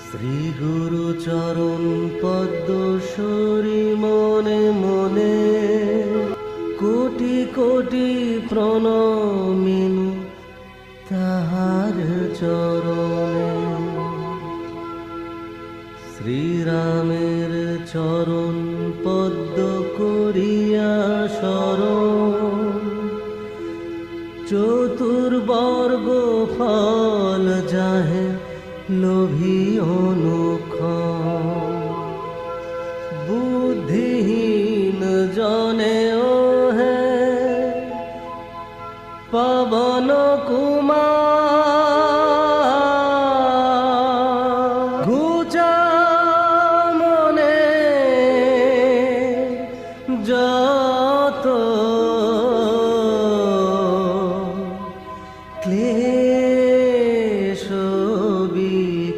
শ্রী গুরু চরণ পদ্ম সরি মনে মনে কোটি কোটি প্রণমিনু তাহার চরণে। শ্রীরামের চরণ পদ্ম করিয়া শরণ, চতুর্বর্গ ফল যাহে লোভী অনুক্ষণ।